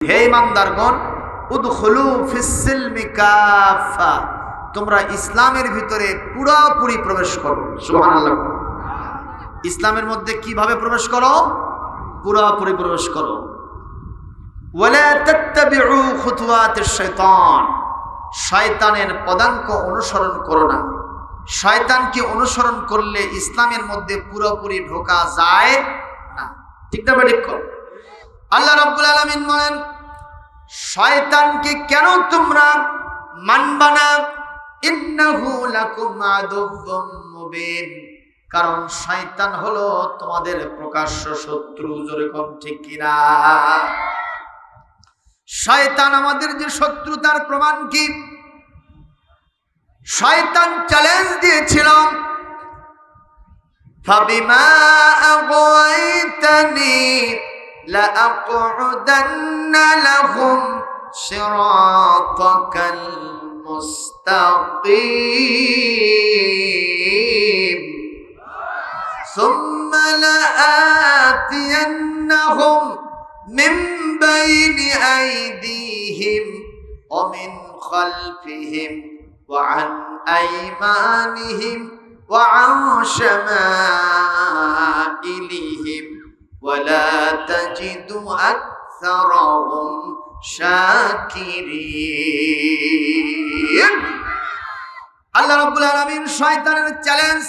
হে ইমানদারগণ, উদখুলু ফিস-সিলমি কাফা, তোমরা ইসলামের ভিতরে পুরোপুরি প্রবেশ করো। সুবহানাল্লাহ। ইসলামের মধ্যে কিভাবে প্রবেশ করো? পুরোপুরি প্রবেশ করো। ওয়ালা তাত্তাবিউ খুতুওয়াতিশ শাইতান, শয়তানের পদাঙ্ক অনুসরণ করো না। শয়তানকে অনুসরণ করলে ইসলামের মধ্যে পুরোপুরি ঢোকা যায় না। ঠিক না ঠিক? আল্লাহ রাব্বুল আলামিন বলেন, শয়তানকে কেন তোমরা মানবা না? ইন্নাহু লাকুম আদুউম মুবিন, কারণ শয়তান হলো তোমাদের প্রকাশ্য শত্রু। জোরে কোন ঠিক কিনা? শয়তান আমাদের যে শত্রু তার প্রমাণ কি? শয়তান চ্যালেঞ্জ দিয়েছিল, ফাবিমা আগাওয়াইতানি লাআকউদান্না লাহুম সিরাতাকাল মুস্তাকিম সুম্মা লাআতিয়ান্নাহুম মিন বাইনি আইদিহিম ওয়া মিন খালফিহিম ওয়া আন আইমানিহিম ওয়া আন শামাইলিহিম ওয়ালা তাজিদু আকসারাহুম শাকিরিন। আল্লাহ রাব্বুল আলামিন শয়তানের চ্যালেঞ্জ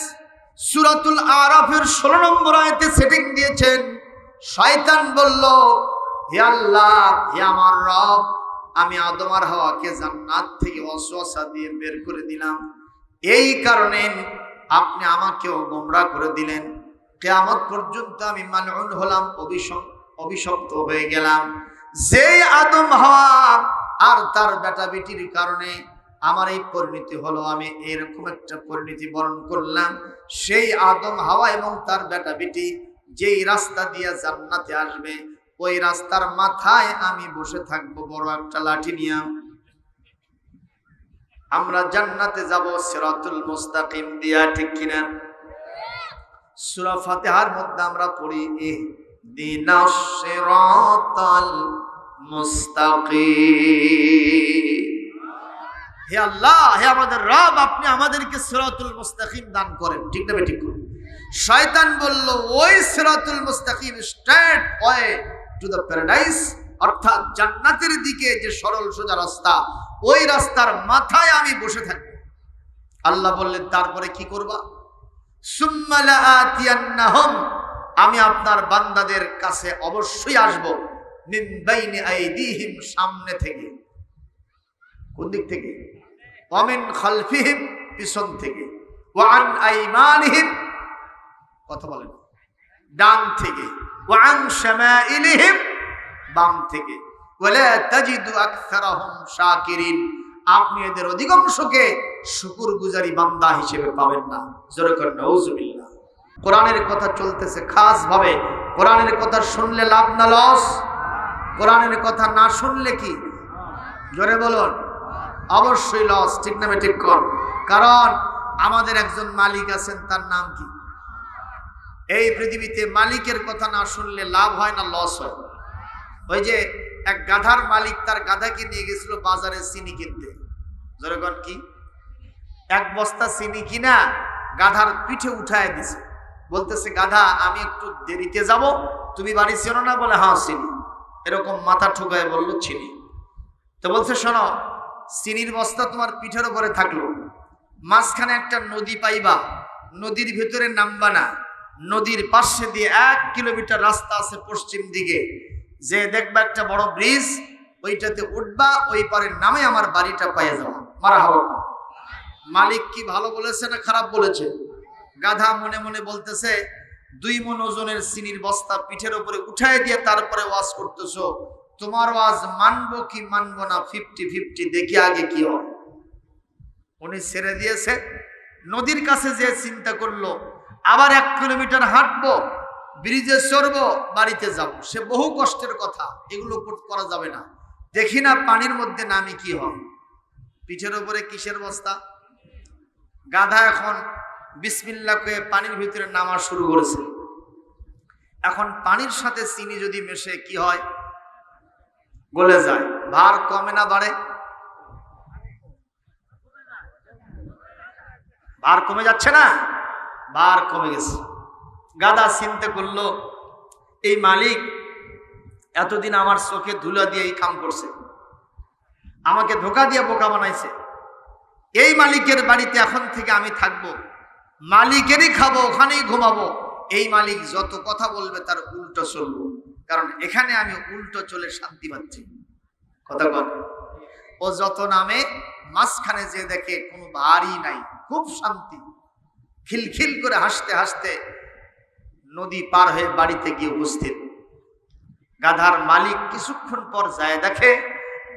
সূরাতুল আরাফের 16 নম্বর আয়াতে সেটিং দিয়েছেন। শয়তান বলল, হে আল্লাহ, হে আমার রব, আমি আদম আর হাওয়াকে জান্নাত থেকে ওয়াসওয়াসা দিয়ে বের করে দিলাম, এই কারণে আপনি আমাকেও গোমরাহ করে দিলেন। কিয়ামত পর্যন্ত আমি মালউন হলাম, অভিশপ্ত হয়ে গেলাম। যে আদম হাওয়া আর তার বেটা বেটির কারণে আমার এই পরিণতি হলো, আমি এরকম একটা পরিণতি বরণ করলাম। সেই আদম হাওয়া এবং তার বেটা বেটি যেই রাস্তা দিয়ে জান্নাতে আসবে, ওই রাস্তার মাথায় আমি বসে থাকবো বড় একটা লাঠি নিয়ে। আমরা জান্নাতে যাব সিরাতুল মুস্তাকিম দিয়া, ঠিক কিনা? সূরা ফাতিহার মধ্যে আমরা পড়ি, ইহদিনাস সিরাতাল মুস্তাকিম। হে আল্লাহ, হে আমাদের রব, আপনি আমাদেরকে সিরাতুল মুস্তাকিম দান করেন। ঠিক না ঠিক? শয়তান বলল, ওই সিরাতুল মুস্তাকিম, straight way to the paradise, অর্থাৎ জান্নাতের দিকে যে সরল সোজা রাস্তা, ওই রাস্তার মাথায় আমি বসে থাকব। আল্লাহ বললেন, তারপরে কি করবা? সুম্মা লাআতিয়ান্নাহুম, আমি আপনার বান্দাদের কাছে অবশ্যই আসব, মিন বাইনি আইদিহিম, সামনে থেকে। কোন দিক থেকে? ওয়া মিন খালফিহিম, পিছন থেকে। ওয়া আন আইমানিহিম, কথা বলেন, ডান থেকে। ওয়া আন শামাইলিহিম, বাম থেকে। ওয়ালা তাজিদু আকসারাহুম শাকিরিন, আপনি এদের অধিকাংশকে শুকরগুজারি বান্দা হিসেবে পাবেন না। জোরে করে নাউজুবিল্লাহ। কোরআনের কথা চলতেছে খাস ভাবে। কোরআনের কথা শুনলে লাভ না লস? কোরআনের কথা না শুনলে কি? জোরে বলুন। অবশ্যই লস। ঠিক না ঠিক? কারণ আমাদের একজন মালিক আছেন, তার নাম কি? এই পৃথিবীতে মালিকের কথা না শুনলে লাভ হয় না লস হয়? ওই যে এক গাধার মালিক তার গাধাকে নিয়ে গেছিল বাজারে চিনি কিনতে। জোরেগণ কি? এক বস্তা চিনি কিনা গাধার পিঠে উঠায় দিছে। বলতেছে, গাধা, আমি একটু দেরিতে যাব, তুমি বাড়ি চেনো না? বলে, হ্যাঁ চিনি। এরকম মাথা ঠুকায় বলল, চিনি। তো বলছে, শোনো, চিনির বস্তা তোমার পিঠের উপরে থাকলো, মাঝখানে একটা নদী পাইবা, নদীর ভিতরে নামবা না, নদীর পাশে দিয়ে 1 কিলোমিটার রাস্তা আছে পশ্চিম দিকে, যে দেখবা একটা বড় ব্রিজ, ওইটাতে উঠবা, ওই পারে নামে আমার বাড়িটা পাইয়া যাওয়া। মারহাবা। মালিক কি ভালো বলেছে না খারাপ বলেছে? গাধা মনে মনে বলতেছে, 2 মণ ওজনের চিনির বস্তা পিঠের উপরে উঠায় দিয়ে তারপরে ওয়াজ করতেছো, তোমার ওয়াজ মানবো কি মানবো না 50-50, দেখি আগে কি হয়। উনি ছেড়ে দিয়েছে। নদীর কাছে যে চিন্তা করলো, আবার 1 কিলোমিটার হাঁটবো, ব্রিজে চড়বো, বাড়িতে যাব। সে বহু কষ্টের কথা, এগুলো করা যাবে না। দেখি না পানির মধ্যে নামি কি হয়। পিঠের উপরে কিসের বস্তা? গাধা এখন বিসমিল্লাহ কয়ে পানির ভিতরে নামা শুরু করেছে। এখন পানির সাথে চিনি যদি মেশে কি হয়? গলে যায়। ভার কমে না বাড়ে? ভার কমে যাচ্ছে না? ভার কমে গেছে। গাধা চিন্তা করলো, এই মালিক এতদিন আমার চোখে ধুলা দিয়ে এই কাম করছে, আমাকে ধোকা দিয়ে বোকা বানাইছে। এই মালিকের বাড়িতে এখন থেকে আমি থাকবো, মালিকেরই খাবো, ওখানেই ঘুমাবো। এই মালিক যত কথা বলবে তার উল্টো চলবো, কারণ এখানে আমি উল্টো চলে শান্তি পাচ্ছি। কথা বল। ও যত নামে মাঝখানে যে দেখে কোনো ভারই নাই, খুব শান্তি, খিলখিল করে হাসতে হাসতে নদী পার হয়ে বাড়িতে গিয়ে উপস্থিত। গাধার মালিক কিছুক্ষণ পর যায়, দেখে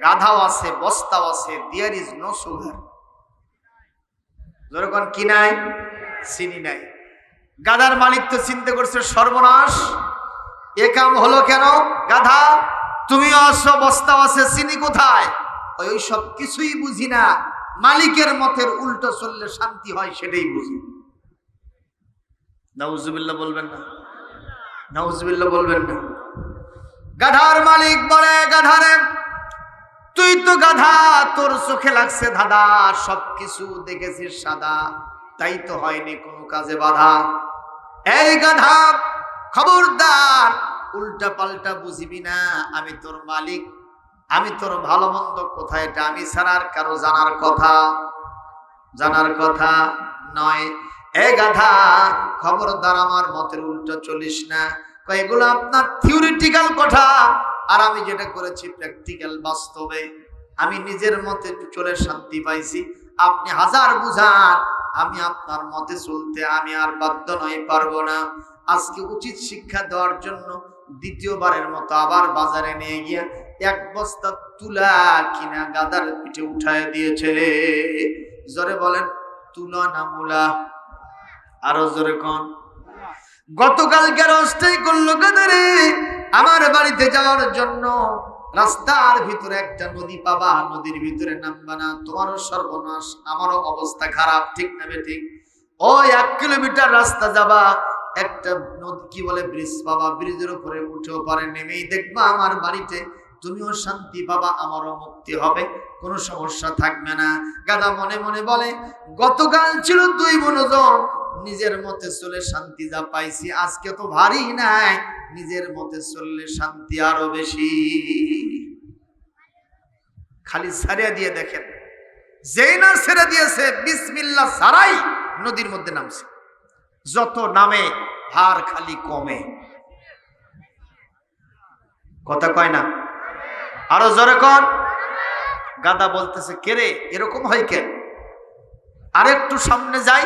গাধাও আছে, বস্তাও আছে, দেয়ার ইজ নো সুগার। যখন কি নাই? চিনি নাই। গাধার মালিক তো চিন্তা করছে, সর্বনাশ, এ কাম হলো কেন? গাধা, তুমিও আসো, বস্তাও আছে, চিনি কোথায়? ওই সব কিছুই বুঝি না, মালিকের মতের উল্টো চললে শান্তি হয় সেটাই বুঝি। নাউজুবিল্লাহ বলবেন না? নাউজুবিল্লাহ বলবেন না? গাধার মালিক বলে, গাধারে, তুই তো গাধা, তোর চোখে লাগছে ধাঁধা, সবকিছু দেখেছিস সাদা, তাই তো হয়নি কোনো কাজে বাধা। এই গাধা, খবরদার, উল্টা পাল্টা বুঝিবি না, আমি তোর মালিক, আমি তোর ভালো মন্দ কোথায় এটা আমি ছাড়া আর কারো জানার কথা, জানার কথা নয়। এ গাধা, খবরদার, আমার মতের উল্টো চলিস না। এগুলো আপনার থিওরিটিক্যাল কথা, আর আমি যেটা করেছি প্র্যাকটিক্যাল, বাস্তবে। আমি নিজের মতে চলে শান্তি পাইছি, আপনি হাজার বুঝান, আমি আপনার মতে চলতে আমি আর বাধ্য নই, পারবো না। আজকে উচিত শিক্ষা দেওয়ার জন্য দ্বিতীয়বারের মতো আবার বাজারে নিয়ে গিয়ে এক বস্তা তুলা কিনা গাদার পিঠে উঠায় দিয়েছে। জোরে বলেন, তুলা না মুলা? আরো জোরে কোন? গতকালকে রাস্তায় করলো গাদারে, আমার বাড়িতে যাওয়ার জন্য রাস্তার ভিতরে একটা নদী পাবা, নদীর ভিতরে নামবা না, তোমারও সর্বনাশ, আমারও অবস্থা খারাপ, ঠিক না বেঠিক? ওই 1 কিলোমিটার রাস্তা যাবা, একটা নদী, কি বলে, ব্রিজ পাবা, ব্রিজের উপরে উঠেও পারে, নেমেই দেখবা আমার বাড়িতে, তুমিও শান্তি পাবা, আমারও মুক্তি হবে, কোনো সমস্যা থাকবে না। গাধা মনে মনে বলে, গতকাল ছিল 2 মনোজন, নিজের মতে চলে শান্তি যা পাইছি, আজকে তো ভারী নাই, নিজের মতে চললে শান্তি আরো বেশি। খালি ছাড়িয়ে দিয়ে দেখেন, যেই না ছেড়ে দিয়েছে, বিসমিল্লাহ ছাড়াই নদীর মধ্যে নামছে, যত নামে ভার খালি কমে। কথা কয় না? আরো জোরে কর। গাধা বলতেছে, কে রে, এরকম হয় কেন? আরেকটু সামনে যাই,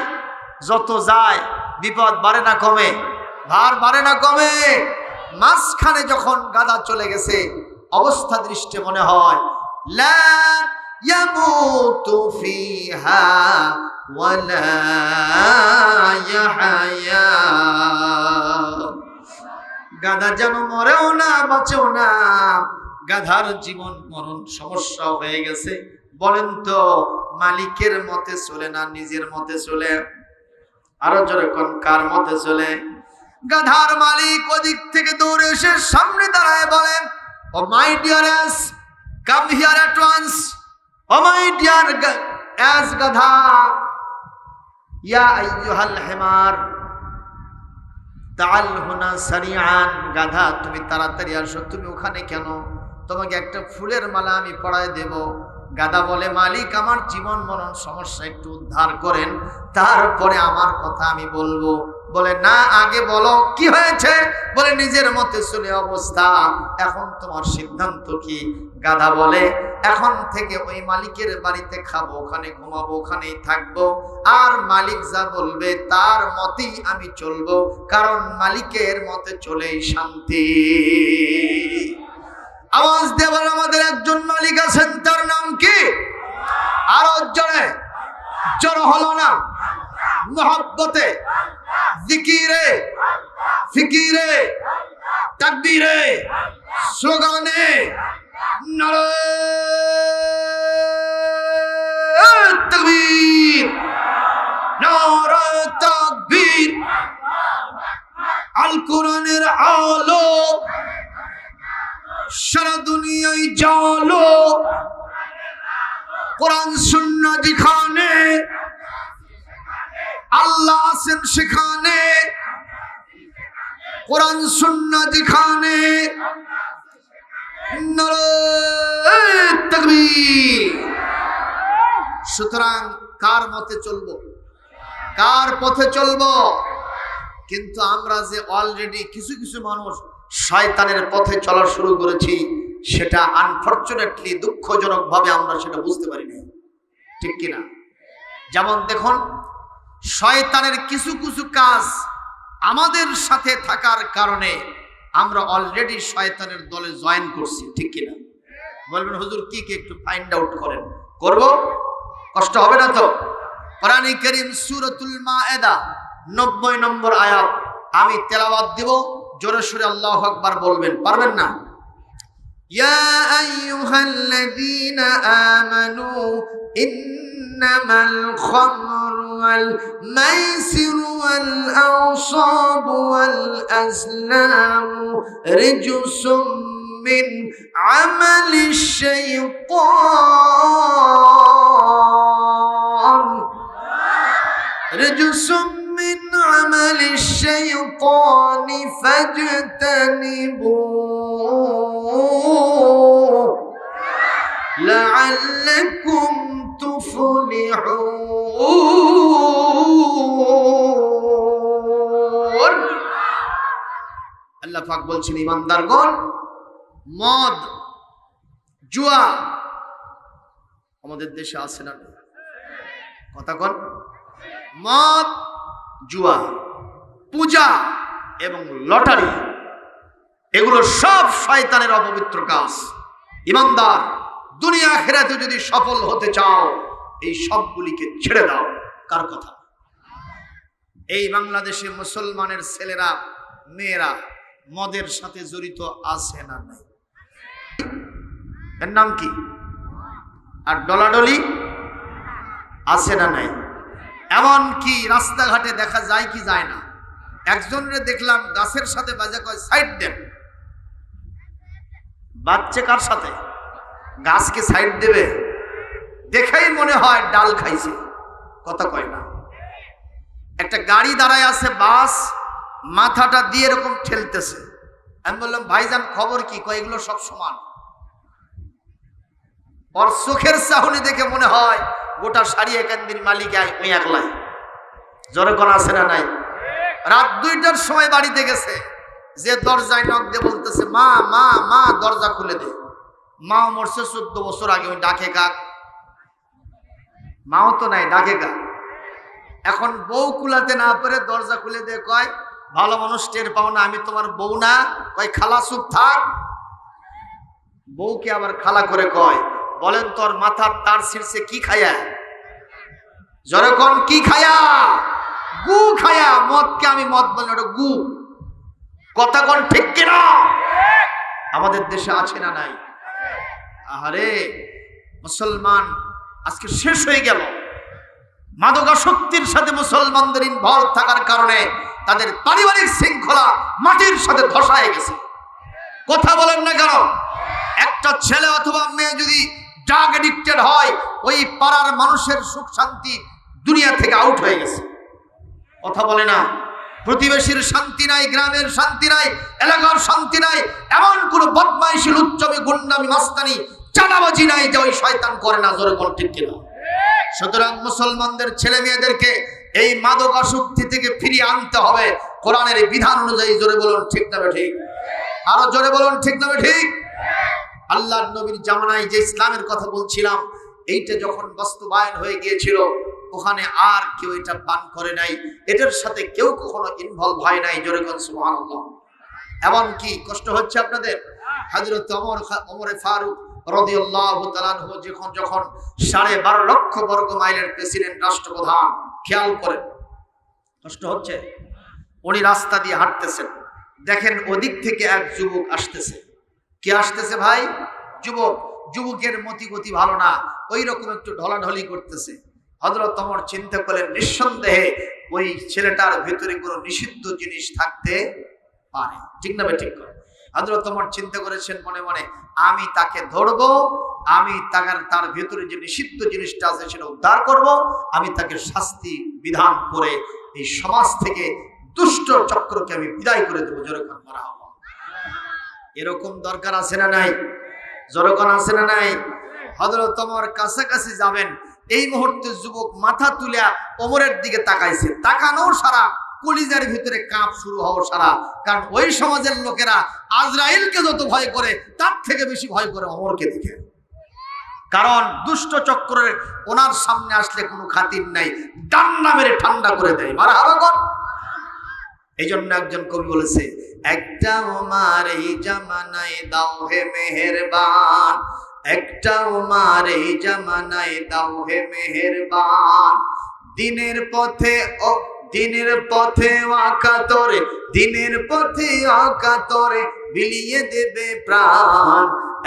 যত যায় বিপদ বাড়ে না কমে, ভার বাড়ে না কমে। মাঝখানে যখন গাধা চলে গেছে, অবস্থা দৃষ্টে মনে হয় লা ইয়ামুতু ফিহা ওয়ালা ইয়াহয়া, গাধা যেন মরেও না বাঁচেও না, গাধার জীবন মরণ সমস্যা হয়ে গেছে। বলেন তো, মালিকের মতে চলে না নিজের মতে চলে? আরো জোরে কোন, কার মতে চলে? গাধার মালিক ওদিক থেকে দৌড়ে এসে সামনে দাঁড়ায় বলেন, oh my dear ass, come here at once. Oh my dear ass গাধা, ইয়া আইয়ুহাল হিমার তাআল হুনা সারিআন। গাধা, তুমি তাড়াতাড়ি আসো, তুমি ওখানে কেন? তোমাকে একটা ফুলের মালা আমি পরায় দেব। গাধা বলে, মালিক, আমার জীবন মরণ সমস্যা একটু উদ্ধার করেন, তারপরে আমার কথা আমি বলবো। বলে, না, আগে বলো কি হয়েছে? বলে, নিজের মতে চলে অবস্থা, এখন তোমার সিদ্ধান্ত কি? গাধা বলে, এখন থেকে ওই মালিকের বাড়িতে খাবো, ওখানে ঘুমাবো, ওখানেই থাকবো, আর মালিক যা বলবে তার মতেই আমি চলবো, কারণ মালিকের মতে চলেই শান্তি। আওয়াজ দেবার আমাদের একজন মালিক আছেন, তার নাম কি? আরো জোরে, জোর হলো না? মোহব্বতে, জিকিরে, ফিকিরে, তাকবীরে, স্লোগানে, নারে তাকবীর, নারে তাকবীর। আল কোরআনের আলো সারা দুনিয়ায় চলো কোরআন সুন্নাহ যেখানে আল্লাহ আছেন সেখানে, কোরআন সুন্নাহ যেখানে নারে তাকবীর। সুতরাং কার মতে চলবো, কার পথে চলবো? কিন্তু আমরা যে অলরেডি কিছু কিছু মানুষ শয়তানের পথে চলা শুরু করেছি, সেটা আনফরচুনেটলি দুঃখজনক ভাবে আমরা সেটা বুঝতে পারি না, ঠিক কিনা? যেমন দেখুন, শয়তানের কিছু কিছু কাজ আমাদের সাথে থাকার কারণে আমরা অলরেডি শয়তানের দলে জয়েন করছি, ঠিক কিনা? বলবেন হুজুর কি কি একটু ফাইন্ড আউট করেন। করব, কষ্ট হবে না তো? কোরআনে কারীম সূরাতুল মায়েদা 90 নম্বর আয়াত আমি তেলাওয়াত দেব, জোরে সোরে আল্লাহু আকবার বলবেন, পারবেন না? ইয়া আইয়ুহাল্লাযীনা আমানু ইন্নামাল খামরু ওয়াল মাইসিরু ওয়াল আনসাবু ওয়াল আজলামু রিজসুম মিন আমালিশ শাইতান রিজসুম মিন আমালিশ শাইতানি ফাজতানিবুহু লাআল্লাকুম তুফলিহুন। আল্লাহ পাক বলছেন, ইমানদারগণ, মদ জুয়া আমাদের দেশে আছে না? কথা কন। মদ জুয়া, পূজা এবং লটারি, এগুলো সব শয়তানের অপবিত্র কাজ। ইমানদার, দুনিয়া আখিরাতে যদি সফল হতে চাও, এই সবগুলিকে ছেড়ে দাও। কার কথা? এই বাংলাদেশে মুসলমানের ছেলেরা মেয়েরা মদের সাথে জড়িত আছে না নাই? এর নাম কি? আর ডলাডলি আছে না নাই? এমন কি রাস্তাঘাটে দেখা যায় কি যায় না? একজনরে দেখলাম গাছের সাথে বাজে, কয় সাইড দেন। বাচ্চা কার সাথে? গাছকে সাইড দেবে? দেখেই মনে হয় ডাল খাইছে, কথা কয় না। একটা গাড়ি দাঁড়ায় আছে, বাস, মাথাটা দিয়ে এরকম ঠেলতেছে। আমি বললাম, ভাইজান খবর কি? কয় এগুলো সব সমান। ওর চোখের চাহনি দেখে মনে হয় গোটা সারিয়ে কান্দির মালিক ওই একলাই। জোরে কোন আছে না নাই? রাত 2টার সময় বাড়িতে গেছে, যে দরজায় নক দিয়ে বলতেছে, মা মা মা দরজা খুলে দে। মা মরছে 14 বছর আগে, ওই ডাকে কাক, মাও তো নাই, ডাকে কাক। এখন বউ কুলাতে না পেরে দরজা খুলে দিয়ে কয়, ভালো মানুষ টের পাও না, আমি তোমার বউ না। কয় খালা চুপ থাক। বউকে আবার খালা করে কয়, বলেন তোর মাথার তার ছিঁড়ছে কি খায়া? জোরে কোন, কি খায়া? গু খায়া। মদকে আমি মদ বলি, ওটা গু। কথা কোন, ঠিক কিনা? আমাদের দেশে আছে না নাই? আহারে, মুসলমান আজকে শেষ হয়ে গেল। মাদকাসক্তির সাথে মুসলমানদের ইনভলভ থাকার কারণে তাদের পারিবারিক শৃঙ্খলা মাটির সাথে ধসায় গেছে। কথা বলেন না কেন? একটা ছেলে অথবা মেয়ে যদি ড্রাগ এডিক্টেড হয়, ওই পাড়ার মানুষের সুখ শান্তি দুনিয়া থেকে আউট হয়ে গেছে। কথা বলে না? প্রতিবেশীর শান্তি নাই, গ্রামের শান্তি নাই, এলাকার শান্তি নাই। এমন কোন বদমাইশি, লুচ্চমি, গুন্ডামি, মাস্তানি, চাঁদাবাজি নাই যে ওই শয়তান করে না। জোরে বল, ঠিক কিনা? সুতরাং মুসলমানদের ছেলে মেয়েদেরকে এই মাদকাসক্তি থেকে ফিরিয়ে আনতে হবে কোরআনের বিধান অনুযায়ী। জোরে বলুন, ঠিক না ঠিক? আরো জোরে বলুন, ঠিক না ঠিক? আল্লাহর নবীর জামানায় যে ইসলামের কথা বলছিলাম, এইটা যখন বাস্তবায়ন হয়ে গিয়েছিল, ওখানে আর কেউ এটা পান করে নাই, এটার সাথে কেউ কখনো ইনভলভ হয় নাই। জোরে বলুন সুবহানাল্লাহ। এমন কি কষ্ট হচ্ছে আপনাদের? হযরত ওমর ফারুক রাদিয়াল্লাহু তাআলা আনহু যখন 12.5 লক্ষ বর্গ মাইলের প্রেসিডেন্ট, রাষ্ট্রপ্রধান, খেয়াল করেন কষ্ট হচ্ছে। উনি রাস্তা দিয়ে হাঁটতেছেন, দেখেন ওদিক থেকে এক যুবক আসতেছে। কে আসতেছে ভাই? যুবক। যুবকের মতিগতি ভালো না, ওই রকম একটু ঢলাঢলি করতেছে। হযরত ওমর চিন্তা করলেন, নিঃসন্দেহে ওই ছেলেটার ভেতরে কোনো নিষিদ্ধ জিনিস থাকতে পারে, ঠিক না ঠিক? হযরত ওমর চিন্তা করেছেন মনে মনে, আমি তাকে ধরবো, আমি তার ভেতরে যে নিষিদ্ধ জিনিসটা আছে সেটা উদ্ধার করব, আমি তাকে শাস্তি বিধান করে এই সমাজ থেকে দুষ্ট চক্রকে আমি বিদায় করে দেবো। জোরকান মারহাবা। এরকম দরকার আছে না নাই? জোরকান আছে না নাই? হযরত ওমর কাছাকাছি যাবেন, এই মুহূর্তে যুবক মাথা তুলে ওমরের দিকে তাকাইছে, তাকানোর সারা কলিজার ভিতরে কাঁপ শুরু হওয়া সারা। কারণ ওই সমাজের লোকেরা আজরাইলকে যত ভয় করে তার থেকে বেশি ভয় করে ওমরকে দেখে। কারণ দুষ্ট চক্রের ওনার সামনে আসলে কোনো খাতির নাই, ডান্না মেরে ঠান্ডা করে দেয়। মারহাবা কর। এই জন্য একজন কবি বলেছে, একটা ওমর এই জামানায় দাও হে মেহেরবান, একটা ওমর এই জামানায় দাও হে মেহেরবান, দিনের পথে ও দিনের পথে অকাতরে, দিনের পথে অকাতরে বিলিয়ে দেবে প্রাণ,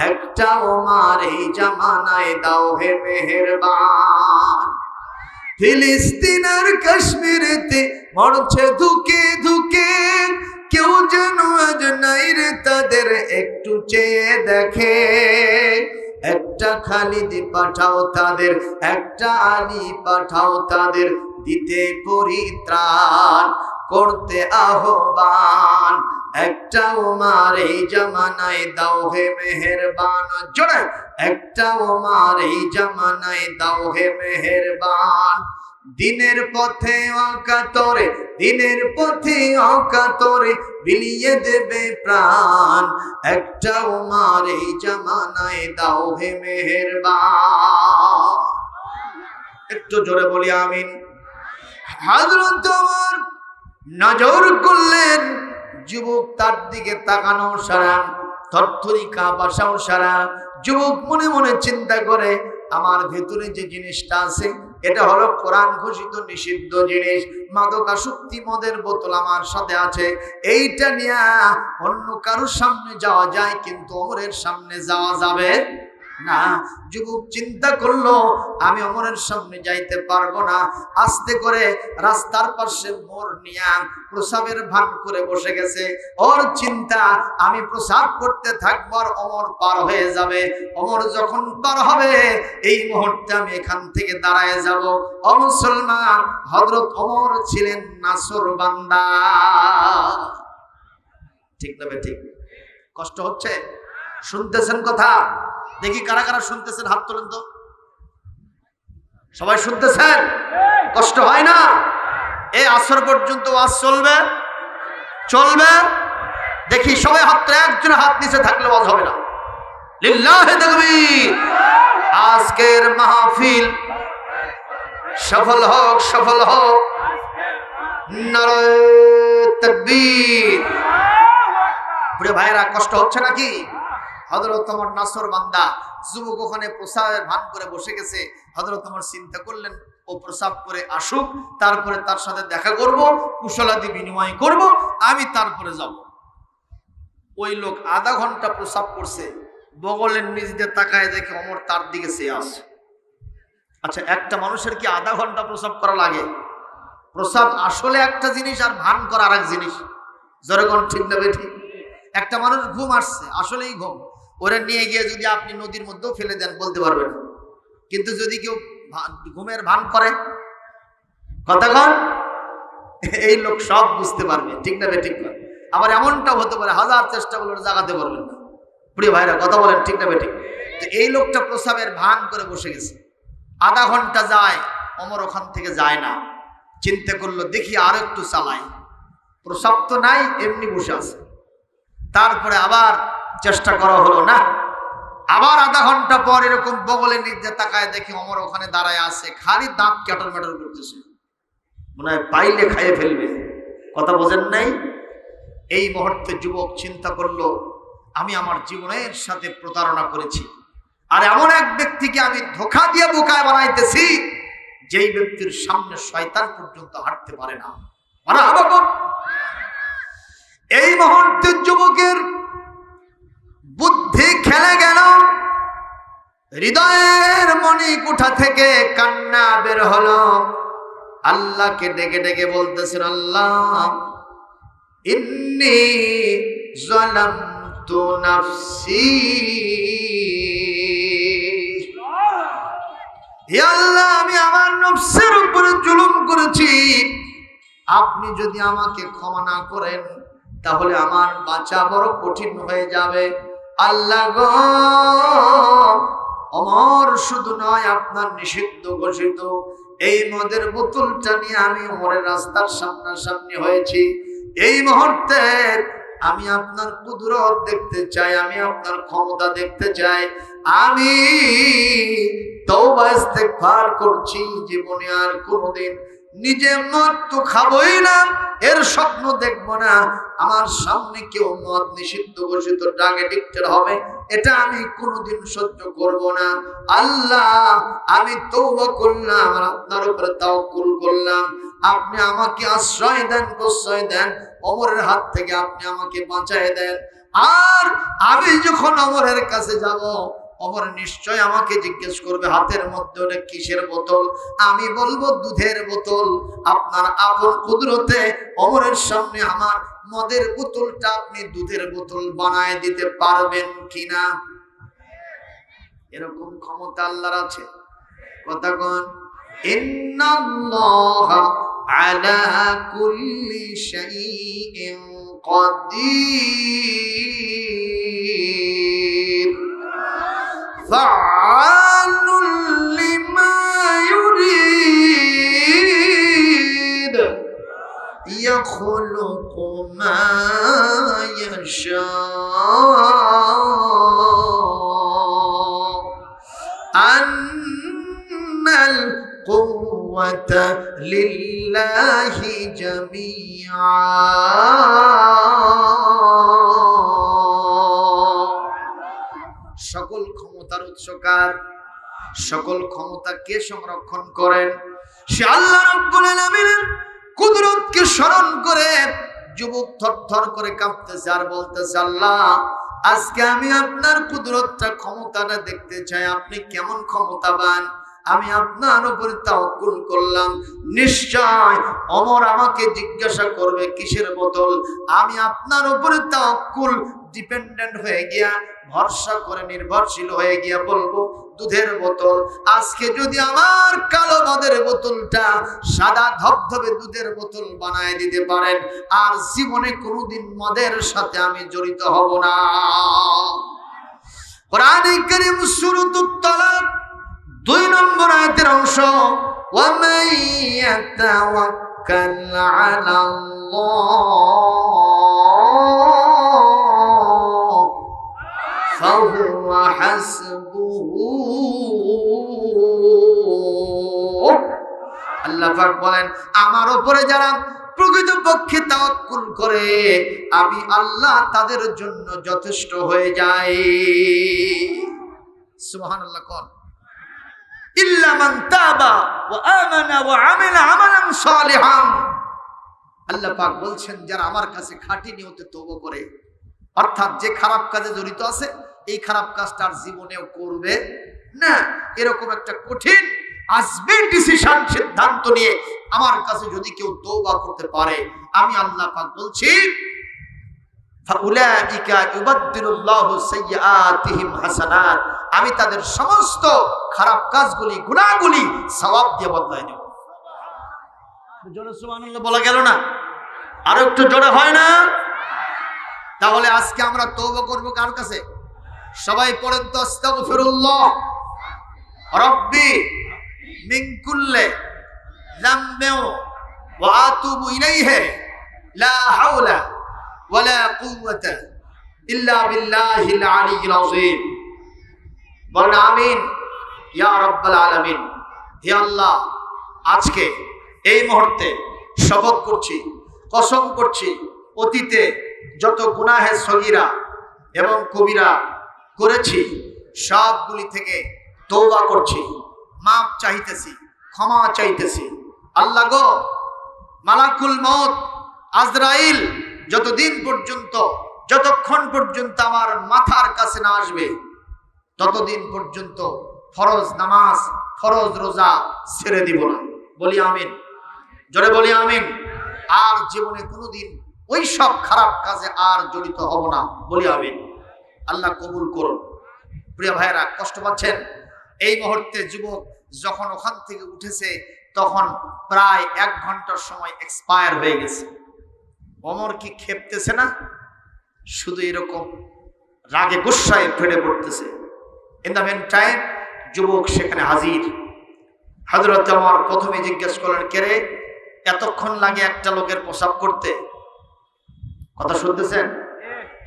একটা ওমর এই জামানায় দাও হে মেহেরবান। ফিলিস্তিন আর কাশ্মীরেতে মরছে ধুকে ধুকে, কেউ যেন আজ নাই রে তাদের একটু চেয়ে দেখে, একটা খালিদ পাঠাও তাদের, একটা আলী পাঠাও তাদের, দিতে পরিত্রাণ করতে আহ্বান, একটা ওমর এই জামানায় দাও হে মেহেরবান। জোরে, একটা ওমর এই জামানায় দাও হে মেহেরবান, দিনের পথে অকাতরে, দিনের পথে অকাতরে বিলিয়ে দেবে প্রাণ, একটা ওমর এই জামানায় দাও হে মেহেরবান। একটু জোরে বলি আমিন। হযরত ওমর নজর করলেন, যুবক তার দিকে তাকানো সারা, থরথরি কাঁপাসাও সারা। যুবক মনে মনে চিন্তা করে, আমার ভেতরে যে জিনিসটা আছে এটা হলো কোরআন ঘোষিত নিষিদ্ধ জিনিস, মাদকাসক্তি মদের বোতল আমার সাথে আছে, এইটা নিয়ে অন্য কারোর সামনে যাওয়া যায় কিন্তু ওমরের সামনে যাওয়া যাবে না। যুবক চিন্তা করলো, আমি ওমরের সামনে যাইতে পারবো না। আস্তে করে রাস্তার পাশে মোড় নিয়ে প্রসাবের ভান করে বসে গেছে। ওর চিন্তা, আমি প্রসাব করতে থাকবো আর ওমর পার হয়ে যাবে। ওমর যখন পার হবে এই মুহূর্তে আমি এখান থেকে দাঁড়ায় যাব। ও মুসলমান, হযরত ওমর ছিলেন নাছরবান্দা। ঠিক না ঠিক? কষ্ট হচ্ছে? শুনতেছেন কথা? দেখি কারা কারা শুনতেছেন, হাত তোলেন তো। সবাই শুনতেছেন? কষ্ট হয় না? এই আসর পর্যন্ত ওয়াজ চলবে? চলবে? দেখি সবাই হাত তোলে, একজন হাত নিচে থাকলে ওয়াজ হবে না। লিল্লাহি তাকবীর। আজকের মাহফিল সফল হোক, সফল হোক। নারে তাকবীর। প্রিয় ভাইরা, কষ্ট হচ্ছে নাকি? হযরত ওমর নাছরবান্দা, যুবক ওখানে প্রসাবের ভান করে বসে গেছে। হযরত ওমর চিন্তা করলেন, ও প্রসাব করে আসুক, তারপরে তার সাথে দেখা করব, কুশলাদি বিনিময় করব, আমি তারপরে যাব। ওই লোক আধা ঘন্টা প্রসাব করছে, বগলের নিচ দিয়ে তাকায় দেখে ওমর তার দিকে চেয়ে আসে। আচ্ছা, একটা মানুষের কি আধা ঘন্টা প্রসাব করা লাগে? প্রসাব আসলে একটা জিনিস আর ভান করা আর এক জিনিস। জোরেগণ ঠিক না বেঠিক? একটা মানুষ ঘুম আসছে, আসলেই ঘুম, ওরা নিয়ে গিয়ে যদি আপনি নদীর মধ্যেও ফেলে দেন বলতে পারবেন। কিন্তু যদি কেউ ঘুমের ভান করে, কথা কন, এই লোক সব বুঝতে পারবে। ঠিক না বেঠিক? আবার এমনটাও হতে পারে হাজার চেষ্টা করলে জাগাতে পারবেন না। প্রিয় ভাইরা, কথা বলেন ঠিক না বেঠিক? তো এই লোকটা প্রসাবের ভান করে বসে গেছে, আধা ঘন্টা যায়, ওমর ওখান থেকে যায় না। চিন্তা করলো, দেখি আর একটু চালাই, প্রসাব তো নাই, এমনি বসে আছে। তারপরে আবার চেষ্টা করা হলো না। আবার আধা ঘন্টা পর এরকম বগলের নিচে তাকায় দেখি ওমর ওখানে দাঁড়ায় আছে, খালি দাঁত ক্যাটর ম্যাটর করতেছে, মনে হয় পাইলে খাইয়ে ফেলবে। কথা বোঝেন নাই? এই মুহূর্তে যুবক চিন্তা করলো, আমি আমার জীবনের সাথে প্রতারণা করেছি, আর এমন এক ব্যক্তিকে আমি ধোঁকা দিয়ে বোকায় বানাইতেছি, যেই ব্যক্তির সামনে শয়তান পর্যন্ত হাঁটতে পারে না। মানে আবার এই মুহূর্তে যুবকের বুদ্ধি খেলে গেল, হৃদয়ের মণিকুঠা থেকে কান্না বের হলো। আল্লাহকে ডেকে ডেকে বলতেছেন, আল্লাহ ইন্নী যালামতু যালামতু নাফসি, হে আল্লাহ আমি আমার নফসের উপরে জুলুম করেছি, আপনি যদি আমাকে ক্ষমা না করেন তাহলে আমার বাঁচা বড় কঠিন হয়ে যাবে। আল্লাহ গো, ওমর শুধু নয়, আপনার নিষিদ্ধ ঘোষিত এই মদের বোতলটা নিয়ে আমি ওমরের রাস্তার সামনাসামনি হয়েছি। এই মুহূর্তে আমি আপনার কুদরত দেখতে চাই, আমি আপনার ক্ষমতা দেখতে চাই। আমি তওবা ইস্তেগফার করছি, জীবনে আর কোনোদিন নিজে মদ তো খাবই না, এর স্বপ্ন দেখবো না। আমার সামনে কেউ মদ নিষিদ্ধ ঘোষিত ড্রাগ এডিক্টেড হবে, এটা আমি কোনোদিন সহ্য করব না। আল্লাহ আমি তওবা করলাম আর আপনার উপরে তাওয়াক্কুল করলাম। আপনি আমাকে আশ্রয় দেন, প্রশ্রয় দেন, ওমরের হাত থেকে আপনি আমাকে বাঁচায় দেন। আর আমি যখন ওমরের কাছে যাব, ওমর নিশ্চয় আমাকে জিজ্ঞেস করবে হাতের মধ্যে ওটা কিসের বোতল, আমি বলবো দুধের বোতল। আপনার আপন কুদরতে ওমরের সামনে আমার মদের বোতলটা আপনি দুধের বোতল বানায় দিতে পারবেন কিনা? এরকম ক্ষমতা আল্লাহর আছে। কথা কোন? ইন্নাল্লাহা আলা কুল্লি শাইইন কাদির ফাআলুল লিমা ইউরিদ ইয়াখলুকু মা ইয়াশা আন্নাল কুওয়াতা লিল্লাহি জামিআ। সকল ক্ষমতার উৎস কার? সকল ক্ষমতা কে সংরক্ষণ করেন? সে আল্লাহ রাব্বুল আলামিনের কুদরতকে স্মরণ করে যুবক থরথর করে কাঁপতেছে আর বলতেছে, আল্লাহ আজকে আমি আপনার কুদরতটা, ক্ষমতাটা দেখতে চাই, আপনি কেমন ক্ষমতাবান। আমি আপনার উপরে তাওয়াক্কুল করলাম, নিশ্চয় ওমর আমাকে জিজ্ঞাসা করবে কিসের বোতল। আমি আপনার উপরে তাওয়াক্কুল ডিপেন্ডেন্ট হয়ে গিয়া, ভরসা করে নির্ভরশীল হয়ে গিয়া বলবো দুধের বোতল। আজকে যদি আমার কালো মদের বোতলটা সাদা ধবধবে দুধের বোতল বানায় দিতে পারেন, আর জীবনে কোনোদিন মদের সাথে আমি জড়িত হব না। কোরআনে কারীম সূরাতুত তালাক 2 নম্বর আয়াতের অংশ, ওয়া মান ইয়াতাওয়াক্কাল আলাল্লাহ ফাহুয়া হাসবুহু। আল্লাহ পাক বলেন, আমার উপরে যারা প্রকৃতপক্ষে তাওয়াক্কুল করে আমি আল্লাহ তাদের জন্য যথেষ্ট হয়ে যাই। সুবহানাল্লাহ। কোন? ইল্লা মান তাবা ওয়া আমানা ওয়া আমিলা আমালান সালিহান। আল্লাহ পাক বলছেন, যারা আমার কাছে খাঁটি নিয়তে তওবা করে, অর্থাৎ যে খারাপ কাজে জড়িত আছে এই খারাপ কাজটা আর জীবনেও করবে না, এরকম একটা কঠিন আজবে ডিসিশন, সিদ্ধান্ত নিয়ে আমার কাছে যদি কেউ তওবা করতে পারে, আমি আল্লাহ পাক বলছি ফাউলাইকা ইউবাদদিলুল্লাহু সাইয়্যাতিহিম হাসানাত, আমি তাদের সমস্ত খারাপ কাজগুলি, গুনাহগুলি সওয়াব দিয়ে বদলায় দেব। জোরে সুবহানাল্লাহ বলা গেল না? আরো একটু জোরে হয় না? তাহলে আজকে আমরা তওবা করব কার কাছে? সবাই পড়েন তো, আস্তাগফিরুল্লাহ রাব্বি মিন কুল্লি যামবিন ওয়া আতুবু ইলাইহি লা হাওলা ওয়ালা কুওয়াতা ইল্লা বিল্লাহিল আলিয়্যিল আযীম। বলেন আমিন ইয়া রাব্বাল আলামিন। হে আল্লাহ, আজকে এই মুহূর্তে শপথ করছি, কসম করছি, অতীতে যত গুনাহে সগীরা এবং কবিরা করেছি সবগুলি থেকে তওবা করছি, মাপ চাইতেছি, ক্ষমা চাইতেছি। আল্লাহ গো, মালাকুল মউত আজরাইল যতক্ষণ পর্যন্ত আমার মাথার কাছে না আসবে ততদিন পর্যন্ত ফরজ নামাজ, ফরজ রোজা ছেড়ে দিব না। বলি আমিন, জোরে বলি আমিন। আর জীবনে কোনোদিন ওই সব খারাপ কাজে আর জড়িত হব না। বলি আমিন। আল্লাহ কবুল করুন। প্রিয় ভাইরা, কষ্ট পাচ্ছেন? এই মুহূর্তে যুবক যখন ওখান থেকে উঠেছে তখন প্রায় 1 ঘন্টার সময় এক্সপায়ার হয়ে গেছে। ওমর কি খেপতেছে না? শুধু এরকম রাগে গুসায় ফেটে পড়তেছে। ইন দ্য মেন টাইম যুবক সেখানে হাজির। হযরত ওমর প্রথমে জিজ্ঞেস করলেন, কে রে, এতক্ষণ লাগে একটা লোকের প্রসাব করতে? কথা শুনতেছেন?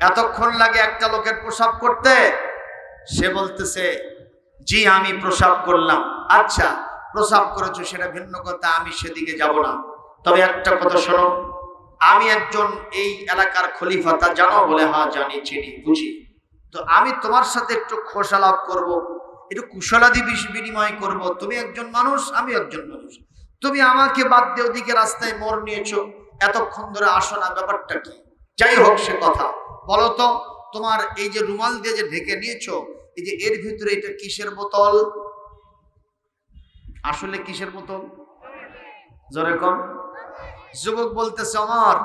এতক্ষণ লাগে একটা লোকের প্রসাব করতে? সে বলতেছে, জি আমি প্রসাব করলাম। আচ্ছা, প্রসাব করেছো সেটা ভিন্ন কথা, আমি সেদিকে যাব না। তবে একটা কথা শোনো, আমি একজন এই এলাকার খলিফা, তা জানো? বলে হ্যাঁ জানি, চিনি, বুঝি। তো আমি তোমার সাথে একটু খোশালাপ করব, একটু কুশলাদি বিনিময় করব। তুমি একজন মানুষ, আমি একজন মানুষ। তুমি আমাকে বাদ দিয়ে ওদিকে রাস্তায় মোড় নিয়েছো, এতক্ষণ ধরে আসো না, ব্যাপারটা কি? যাই হোক সে কথা, বলো তো তোমার এই যে রুমাল দিয়ে যে ঢেকে নিয়েছো, এই যে এর ভিতরে এটা কিসের বোতল? আসলে কিসের বোতল? জোরে কোন? যুবক বলতেছে, ওমর,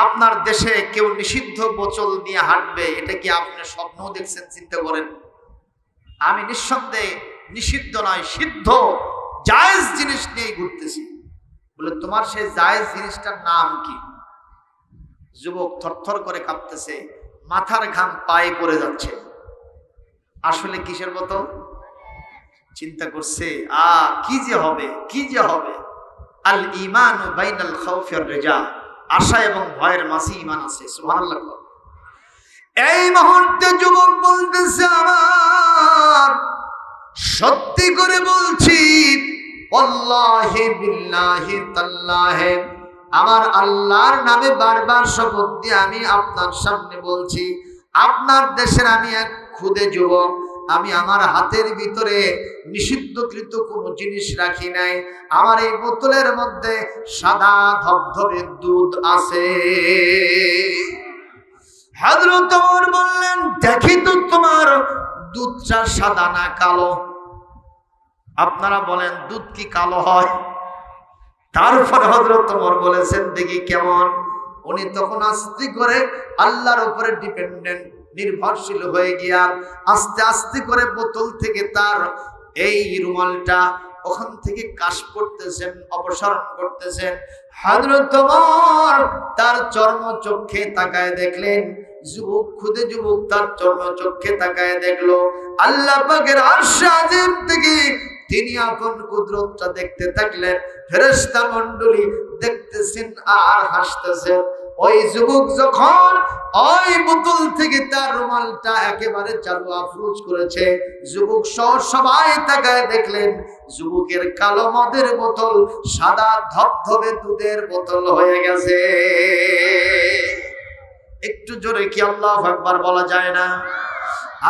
আপনার দেশে কেউ নিষিদ্ধ বোতল নিয়ে হাঁটবে, এটা কি আপনি স্বপ্ন দেখছেন? চিন্তা করেন। আমি নিঃসন্দেহে নিষিদ্ধ নয়, সিদ্ধ জায়েজ জিনিস নিয়ে ঘুরতেছি। বলে, তোমার সেই জায়েজ জিনিসটার নাম কি? যুবক থরথর করে কাঁপতেছে, মাথার ঘাম পায়ে পড়ে যাচ্ছে। আসলে কিসের বোতল? চিন্তা করছে, কি যে হবে, কি যে হবে। আল ঈমানু বাইনাল খাউফি ওয়ার রিজা, আশা এবং ভয়ের মাঝে ঈমান আছে। সুবহানাল্লাহ। এই মুহূর্তে যুবক বলতেছে, আমার সত্যি করে বলছি, ওয়াল্লাহি বিল্লাহি তাল্লাহি, আমার আল্লাহর নামে বারবার শপথ দিয়ে আমি আপনার সামনে বলছি, আপনার দেশের আমি এক খুদে যুবক, আমি আমার হাতের ভিতরে নিষিদ্ধকৃত কোনো জিনিস রাখি নাই। আমার এই বোতলের মধ্যে সাদা ধবধবে দুধ আছে। হযরত ওমর বললেন, দেখি তো তোমার দুধটা সাদা না কালো? আপনারা বলেন দুধ কি কালো হয়? তারপর হযরত ওমর বলেছেন, দেখি কেমন। উনি তখন আস্তে করে আল্লাহর উপরে ডিপেন্ডেন্ট, নির্ভরশীল হয়ে গিয়া আস্তে আস্তে করে বোতল থেকে তার এই রুমালটা ওখান থেকে কাশ করতেছেন, অপসারণ করতেছেন। হযরত ওমর তার চর্ম চক্ষে তাকায় দেখলেন, যুবক, খুদে যুবক তার চর্ম চক্ষে তাকায় দেখলো আল্লাহ পাকের আরশ আজিম থেকে তিনি আপন কুদরতটা দেখতে থাকলেন। ফেরেশতা মণ্ডলী দেখতেছেন আর হাসতেছেন। ওই যুবক যখন ওই বোতল থেকে তার রুমালটা একেবারে চালু আফরোজ করেছে, যুবক সহ সবাই তাকায় দেখলেন যুবকের কালো মদের বোতল সাদা ধবধবে দুধের বোতল হয়ে গেছে। একটু জোরে কি আল্লাহু আকবার বলা যায় না?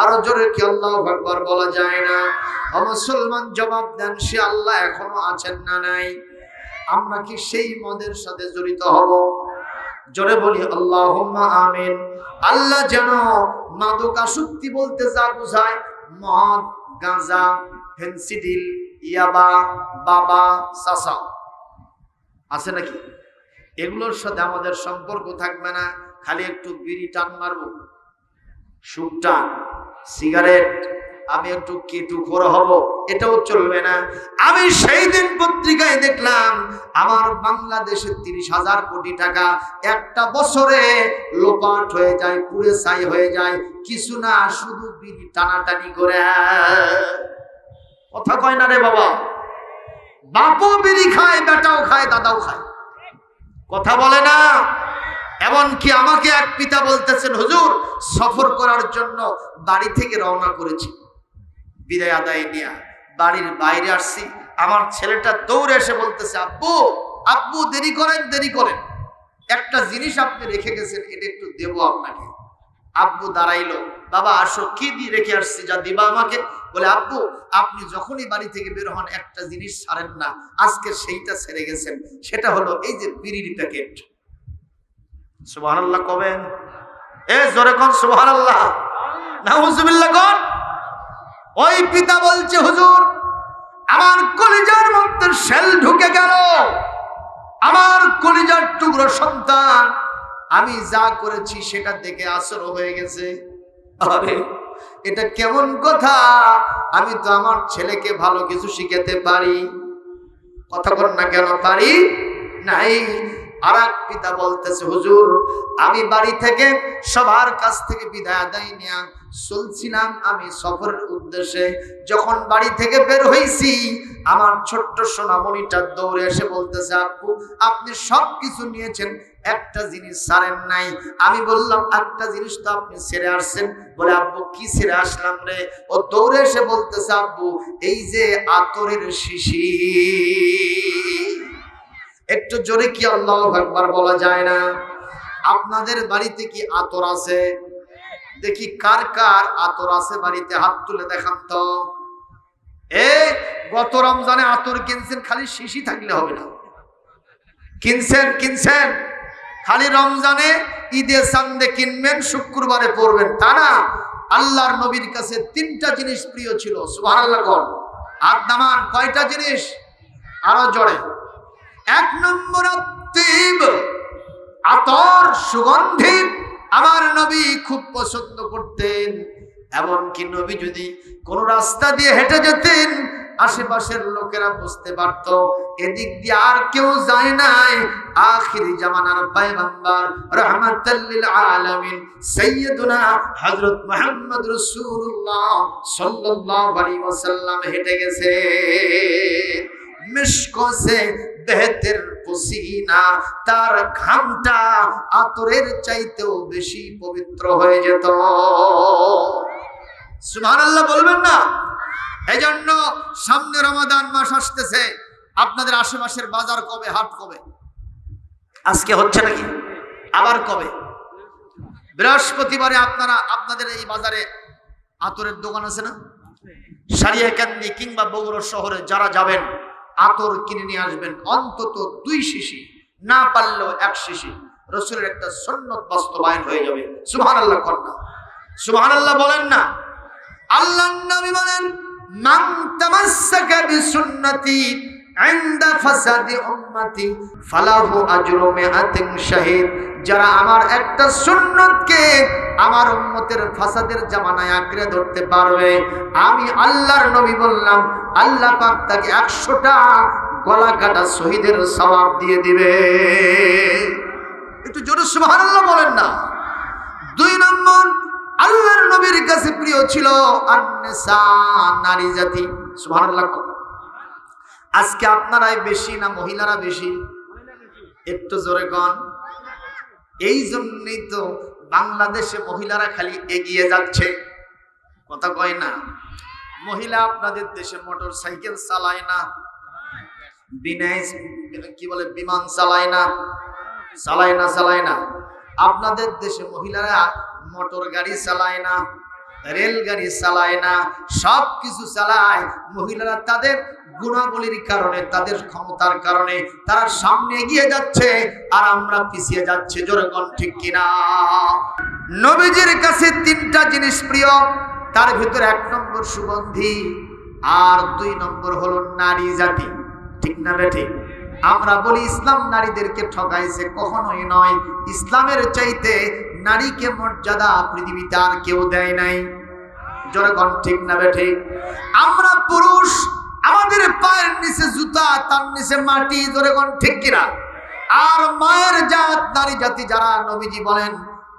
আরো জোরে কি আল্লাহু আকবার বলা যায় না? ও মুসলমান, জবাব দেন, সে আল্লাহ এখনো আছেন না নাই? আমরা কি সেই মদের সাথে জড়িত হব? জোরে বলি আল্লাহুম্মা আমিন। আল্লাহ যেন মাদকাসক্তি বলতে যা বোঝায়, মদ, গাঁজা, ফেনসিডিল, ইয়াবা, বাবা, চাচা আছে নাকি, এগুলোর সাথে আমাদের সম্পর্ক থাকবে না। খালি একটু বিড়ি টান মারবো, সুপটা, সিগারেট, আমি একটু কেটুখোর হব, এটাও চলবে না। আমি সেই দিন পত্রিকায় দেখলাম আমার বাংলাদেশের 30,000 কোটি টাকা একটা বছরে লোপাট হয়ে যায়, পুড়ে ছাই হয়ে যায়। কিছু না, শুধু বিড়ি টানাটানি করে। কথা কয় না রে বাবা? বাপও বিড়ি খায়, বেটাও খায়, দাদাও খায়, কথা বলে না। এমনকি আমাকে এক পিতা বলতেছেন, হুজুর সফর করার জন্য বাড়ি থেকে রওনা করেছি, বিদায় আদায় নিয়ে বাড়ির বাইরে আসছি, আমার ছেলেটা দৌড়ে এসে বলতেছে, আব্বু আব্বু দেরি করেন, দেরি করেন, একটা জিনিস আপনি রেখে গেছেন, এটা একটু দেব আপনাকে। আব্বু দাঁড়াইলো, বাবা আসো, কি দিয়ে রেখে আসছি, যা দিবা আমাকে। বলে, আব্বু আপনি যখনই বাড়ি থেকে বের হন একটা জিনিস ছাড়েন না, আজকে সেইটা ছেড়ে গেছেন, সেটা হলো এই যে বিড়ির প্যাকেট। সুবহানাল্লাহ কবেন? জোরে কোন সুবহানাল্লাহ, নাউজুবিল্লাহ কোন। ওই পিতা বলছে, হুজুর আমার কলিজার মধ্যে শেল ঢুকে গেল, আমার কলিজার টুকরো সন্তান, আমি যা করেছি সেটা দেখে আসর হয়ে গেছে। আরে এটা কেমন কথা? আমি তো আমার ছেলেকে ভালো কিছু শিখাতে পারি, কথা বল না কেন পারি নাই। আর এক পিতা বলতেছে, হুজুর আমি বাড়ি থেকে সবার কাছ থেকে বিদায় আদায় নিয়ে চলছিলাম আমি সফরের উদ্দেশ্যে। যখন বাড়ি থেকে বের হয়েছি, আমার ছোট্ট সোনামণিটা দৌড়ে এসে বলতেছে, আপু আপনি সব কিছু নিয়েছেন, একটা জিনিস ছাড়েন নাই। আমি বললাম একটা জিনিস তো আপনি ছেড়ে আসছেন। বলে আব্বু কি ছেড়ে আসলাম রে? ও দৌড়ে এসে বলতেছে, আব্বু এই যে আতরের শিশি। একটু জোরে কি আল্লাহু আকবার বলা যায় না? আপনাদের বাড়িতে কি আতর আছে? দেখি কার কার আতর আছে বাড়িতে, হাত তুলে দেখান তো। গত রমজানে আতর কিনছেন, খালি শিশি থাকলে হবে না। কিনছেন খালি রমজানে ঈদে চাঁদে কিনবেন, শুক্রবারে পড়বেন তা না। আল্লাহর নবীর কাছে তিনটা জিনিস প্রিয় ছিল। সুবহানাল্লাহ কোন হাত নামান, কয়টা জিনিস? আরো জোরে। এক নম্বর আতর, সুগন্ধি আমার নবী খুব পছন্দ করতেন। এমনকি নবী যদি কোন রাস্তা দিয়ে হেঁটে যেতেন, আশেপাশের লোকেরা বুঝতে পারত এদিক দিয়ে আর কেউ যায় নাই, আখিরি জামানার পয়গম্বর রাহমাতাল লিল আলামিন সাইয়্যিদুনা হযরত মুহাম্মদ রাসূলুল্লাহ সাল্লাল্লাহু আলাইহি ওয়াসাল্লাম হেঁটে গেছে। মিশকো সে বেহতর পসিনা, তার ঘামটা আতরের চাইতেও বেশি পবিত্র হয়ে যেত। সুবহানাল্লাহ বলবেন না? এজন্য সামনে রমাদান মাস আসতেছে, আপনাদের আশেপাশের বাজার কবে, হাট কবে? আজকে হচ্ছে নাকি? আবার কবে? বৃহস্পতিবারে আপনাদের এই বাজারে আতরের দোকান আছে না? সারিয়াকান্দি কিংবা বগুড়া শহরে যারা যাবেন, আতর কিনে নিয়ে আসবেন, অন্তত 2 শিশি, না পারলেও 1 শিশি। রাসূলের একটা সুন্নাত বাস্তবায়ন হয়ে যাবে। সুবহানাল্লাহ কন্যা, সুবহানাল্লাহ বলেন না? আল্লাহর নবী বলেন, মান তামাসসাকা বিসুন্নতি ইনদা ফাসাদি উম্মতি ফালাহু আজরু মিআতিন শাহীদ। যারা আমার একটা সুন্নতকে আমার উম্মতের ফাসাদের জামানায় আঁকড়ে ধরতে পারবে, আমি আল্লাহর নবী বললাম আল্লাহ পাক তাকে 100টা গলা কাটা শহীদের সওয়াব দিয়ে দিবে। একটু জোরে সুবহানাল্লাহ বলেন না? 2 নম্বর আল্লাহর নবীর কাছে প্রিয় ছিল আন-নিসা, নারী জাতি। সুবহানাল্লাহ। আজকে আপনারাই বেশি না মহিলারা বেশি? একটু জোরে কোন। এই জন্যই তো বাংলাদেশে মহিলারা খালি এগিয়ে যাচ্ছে, কথা কয় না? মহিলা আপনাদের দেশে মোটর সাইকেল চালায় না, কি বলে বিমান চালায় না, চালায় না। আপনাদের দেশে মহিলারা মোটর গাড়ি চালায় না, রেল গাড়ি চালায় না, সব কিছু চালায় মহিলারা। তাদের গুণাবলীর কারণে, তাদের ক্ষমতার কারণে তারা সামনে এগিয়ে যাচ্ছে, আর আমরা পিছিয়ে যাচ্ছি। জোরে কোন ঠিক কিনা? নবীজির কাছে 3টা জিনিস প্রিয়, তার ভিতরে 1 নম্বর সুগন্ধি, আর 2 নম্বর হলো নারী জাতি। ঠিক না বেঠিক? আমরা বলি ইসলাম নারীদেরকে ঠকাইছে, কখনোই নয়। ইসলামের চাইতে নারীকে মর্যাদা পৃথিবীতে আর কেউ দেয় নাই। জোরে কোন ঠিক না বেঠিক? আমরা পুরুষ, আমাদের পায়ের নিচে জুতা, তার নিচে মাটি। জোরে কোন ঠিক কিনা? আর মায়ের জাত, নারী জাতি যারা, নবীজি বলেন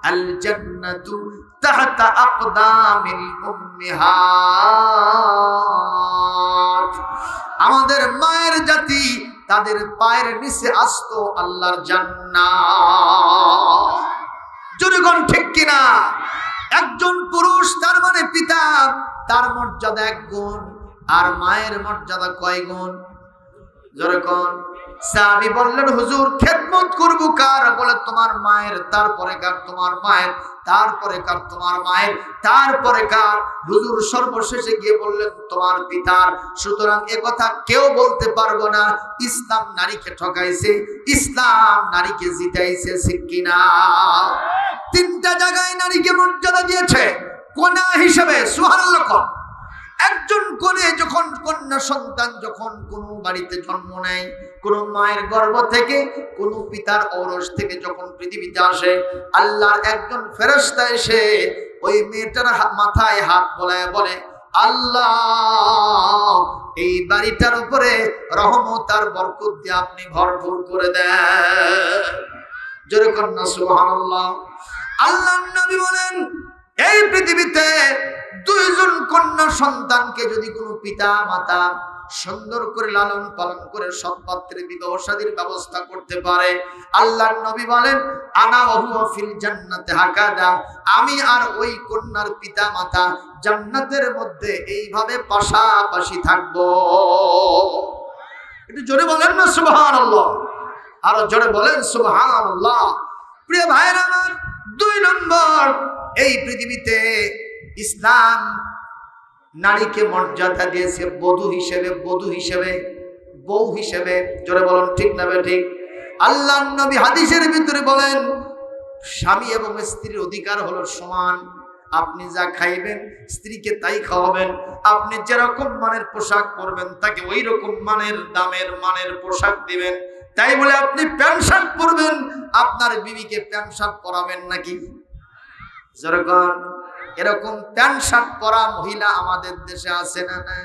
আল জান্নাতু তাহতা আকদামিল উম্মাহাত। আমাদের মায়ের জাতি, তাদের পায়ের নিচে আসতো আল্লাহর জান্নাত। জোরে কোন ঠিক কিনা? একজন পুরুষ তার মানে পিতা, তার মর্যাদা 1 গুণ, আর মায়ের মর্যাদা কয় গুণ? জোরে কোন। সাহাবী বললেন, হুজুর খেদমত করব কার? বলে তোমার মায়ের, তারপরে কার? তোমার মায়ের, তারপরে কার? তোমার মায়ের, তারপরে কার? হুজুর সর্বশেষে গিয়ে বললেন তোমার পিতার। সুতরাং কথা কেউ বলতে পারবো না ইসলাম নারীকে ঠকাইছে, ইসলাম নারীকে জিতাইছে, ঠিক কিনা? 3টা জায়গায় নারীকে মর্যাদা দিয়েছে কন্যা হিসেবে। সুবহানাল্লাহ। একজন কোণে যখন কন্যা সন্তান যখন কোন বাড়িতে জন্ম নেয়, কোন মায়ের গর্ভ থেকে, কোন পিতার ঔরস থেকে যখন পৃথিবীতে আসে, আল্লাহর একজন ফেরেশতা এসে ওই মেয়েটার মাথায় হাত বোলায় বলে, আল্লাহ এই বাড়িটার উপরে রহমত আর বরকত দিয়ে আপনি ভরপুর করে দেন। জোরে কন্যা সুবহানাল্লাহ। আল্লাহর নবী বলেন, এই পৃথিবীতে দুইজন কন্যা সন্তানকে যদি কোনো পিতা মাতা সুন্দর করে লালন পালন করে সৎপাত্রে বিবাহ শাদীর ব্যবস্থা করতে পারে, আল্লাহর নবী বলেন, আনা ওয়া হুয়া ফিল জান্নাতি হাকাদা, আমি আর ওই কন্যার পিতা মাতা জান্নাতের মধ্যে এইভাবে পাশাপাশি থাকবো। একটু জোরে বলেন না সুবহানাল্লাহ, আরো জোরে বলেন সুবহানাল্লাহ। প্রিয় ভাইরা আমার, 2 নম্বর, এই পৃথিবীতে ইসলাম নারীকে মর্যাদা দিয়েছে বধূ হিসেবে, বউ হিসেবে। জোরে বলেন ঠিক না ঠিক? আল্লাহর নবী হাদিসের ভিতরে বলেন, স্বামী এবং স্ত্রীর অধিকার হলো সমান। আপনি যা খাইবেন স্ত্রীকে তাই খাওয়াবেন, আপনি যেরকম মানের পোশাক পরবেন তাকে ওই রকম মানের দামের মানের পোশাক দিবেন। তাই বলে আপনি প্যান্ট শার্ট পরবেন, আপনার বিবিকে প্যান্ট শার্ট পরাবেন নাকি? যেরকম এরকম প্যান্ট শার্ট পরা মহিলা আমাদের দেশে আছে না? না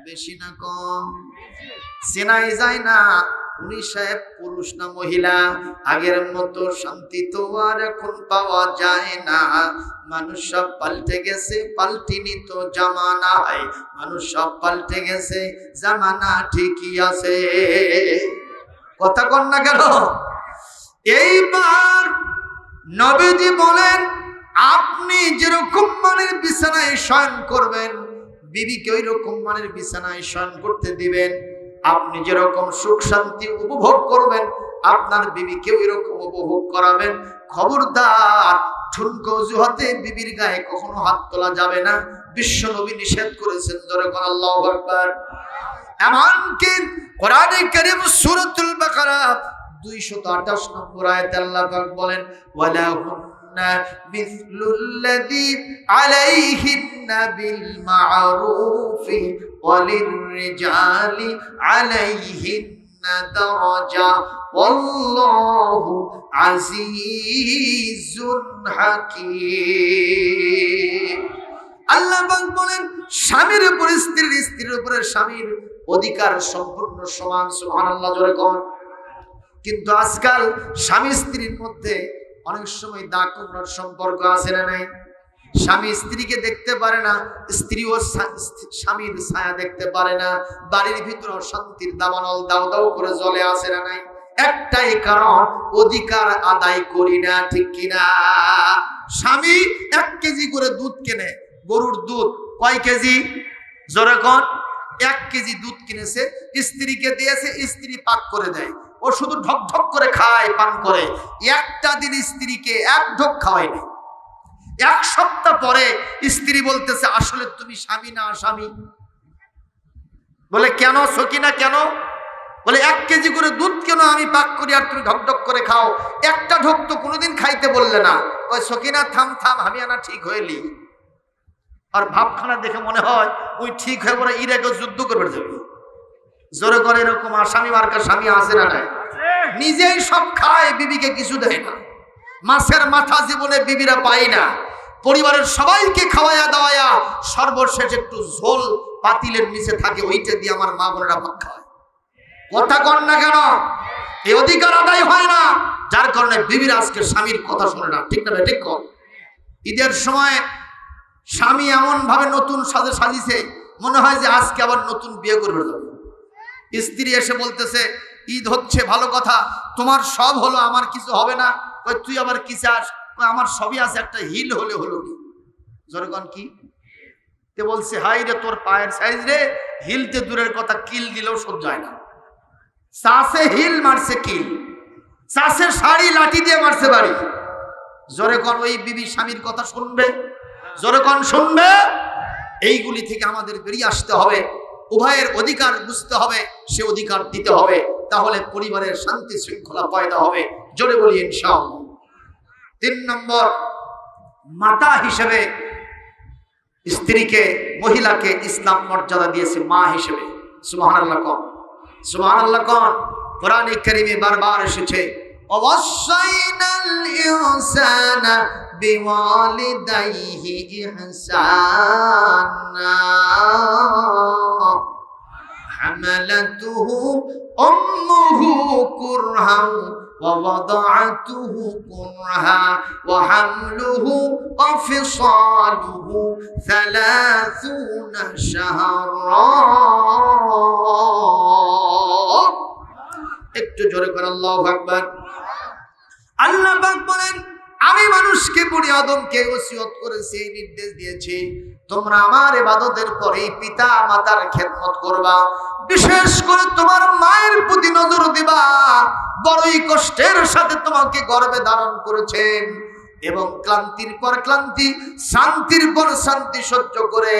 বেশি না কম? চেনাই যায় না উনি সাহেব পুরুষ না মহিলা। আগের মতো শান্তি তো আর এখন পাওয়া যায় না। মানুষ সব পাল্টে গেছে, পাল্টিনি তো জামানায়। মানুষ সব পাল্টে গেছে, জামানা ঠিকই আছে। কথা কন না কেন? এইবার নবীজি বলেন, আপনি যেরকম মানের বিছানায় শয়ন করবেন, বিবিকে ওই রকম মানের বিছানায় শয়ন করতে দিবেন। আপনি যেরকম সুখ শান্তি উপভোগ করবেন, আপনার বিবিকে ওই রকম উপভোগ করাবেন। খবরদার, ঠুনকো অজুহাতে বিবির গায়ে কখনো হাত তোলা যাবে না। বিশ্ব নবী নিষেধ করেছেন। জোরে বলেন আল্লাহু আকবার। এমনকি কোরআনে কারীম সূরাতুল বাকারা 228 নম্বর আয়াতে আল্লাহ পাক বলেন, ওয়ালা হুন্না মিসলুল্লাযী আলাইহিন্না বিল মা'রুফি ওয়ালিররিজালি আলাইহিন্না দারাজা ওয়াল্লাহু আজিজুন হাকীম। আল্লাহ পাক বলেন, স্বামীর উপর স্ত্রীর, স্ত্রীর উপরে স্বামীর অধিকার সম্পূর্ণ সমান। সুবহানাল্লাহ, জোরে কোন। কিন্তু আজকাল স্বামী স্ত্রীর মধ্যে অনেক সময় দা কুমড়ার সম্পর্ক আছে না নাই? স্বামী স্ত্রীকে দেখতে পারে না, স্ত্রীও স্বামীর ছায়া দেখতে পারে না। বাড়ির ভিতরে শান্তির দাবানল দাও দাও করে জ্বলে আছে না নাই? একটাই কারণ, অধিকার আদায় করি না, ঠিক কিনা? স্বামী 1 কেজি করে দুধ কেনে, গরুর দুধ কয় কেজি? জোরে কোন। 1 কেজি দুধ কিনেছে, স্ত্রীকে দিয়েছে, স্ত্রী পাক করে দেয়। ও শুধু ঢক ঢক করে খায়, পান করে। একটা দিন স্ত্রীকে 1 ঢোক খাওয়ায়নি। 1 সপ্তাহ পরে স্ত্রী বলতেছে, আসলে তুমি স্বামী না আসামি। বলে কেন সকিনা, কেন? বলে 1 কেজি করে দুধ কেন আমি পাক করি আর তুমি ঢক ঢক করে খাও? একটা ঢোক তো কোনোদিন খাইতে বললে না। ওই সকিনা থাম থাম, আমি আনা ঠিক হইলি। আর ভাবখানা দেখে মনে হয় ওই ঠিক হয়ে পরে ইরাকে যুদ্ধ করবে যাবে। জোরে করে এরকম আসামি মার্কা স্বামী আছে না নাই? নিজেই সব খায়, বিবিকে কিছু দেয় না। মাছের মাথা জীবনে বিবিরা পাই না। পরিবারের সবাইকে খাওয়ায়া দাওয়ায়া সর্বশেষ একটু ঝোল পাতিলের নিচে থাকে, ওইটা দিয়ে আমার মা বোনেরা ভাত খায়। কথা কন না কেন? এই অধিকার আদায় হয় না, যার কারণে বিবিরা আজকে স্বামীর কথা শোনে না, ঠিক না? ঠিক কর। ঈদের সময় স্বামী এমন ভাবে নতুন সাজে সাজিছে, মনে হয় যে আজকে আবার নতুন বিয়ে করবে। স্ত্রী এসে বলতেছে, ঈদ হচ্ছে ভালো কথা, তোমার সব হলো, আমার কিছু হবে না। তুই আবার কি চাস? আমার সবই আছে, একটা হিল হলে হলো কি? জনগণ কি তে বলছে, হাই রে তোর পায়ের সাইজ রে, হিলতে দূরের কথা, কিল দিলেও সহ্য হয় না। চাষে হিল মারছে কিল, চাষের শাড়ি লাঠি দিয়ে মারছে বাড়ি। জোরে কন, ওই বিবি স্বামীর কথা শুনবে? জোরে কন, শুনবে? এইগুলি থেকে আমাদের বেরিয়ে আসতে হবে। উভয়ের অধিকার বুঝতে হবে, সে অধিকার দিতে হবে, তাহলে পরিবারের শান্তি শৃঙ্খলা পয়দা হবে। জোরে বলি ইনশাআল্লাহ। 3 নম্বর, মাতা হিসেবে স্ত্রীকে, মহিলাকে ইসলাম মর্যাদা দিয়েছে মা হিসেবে। সুবহানাল্লাহ কোন, সুবহানাল্লাহ কোন। কোরআনে কারীমে বারবার এসেছে, ওয়াসাইনাল ইনসানা বিওয়ালিদাইহি ইহসানা হামালাতুহু উম্মুহু কুরহান ووضعته كرها وحمله وفصاله 30 شهرا একটু জোরে করে আল্লাহু আকবার। আল্লাহ পাক বলেন আমি মানুষকে বনি আদমকে ওসিয়ত করেছি, এই নির্দেশ দিয়েছি তোমরা আমার ইবাদতের পরে পিতা মাতার খেদমত করবা, বিশেষ করে তোমার মায়ের প্রতি নজর দিবা। বড়ই কষ্টের সাথে তোমাকে গর্ভে ধারণ করেছেন এবং ক্লান্তির পর ক্লান্তি, শান্তির পর শান্তি সহ্য করে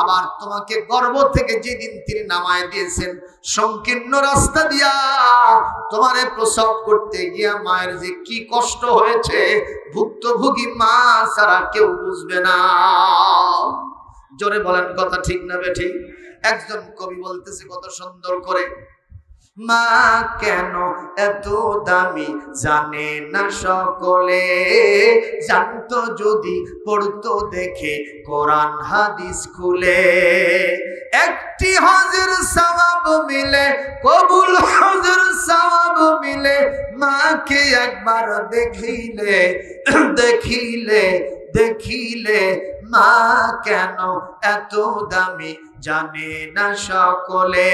আবার তোমাকে গর্ভ থেকে যেদিন তিনি নামায় দিয়েছেন সংকীর্ণ রাস্তা দিয়া তোমারে প্রসব করতে গিয়া মায়ের যে কি কষ্ট হয়েছে ভুক্তভোগী মা ছাড়া কেউ বুঝবে না। জোরে বলেন কথা ঠিক না বেঠিক? একজন কবি বলতেছে কত সুন্দর করে, মা কেন এত দামি জানে না সকলে, জানতো যদি পড়তো দেখে কোরআন হাদিস খুলে। একটি হজের সওয়াব মিলে, কবুল হজের সওয়াব মিলে, মাকে একবার দেখিলে দেখিলে দেখিলে মা কেন এত দামি জানে না সকলে,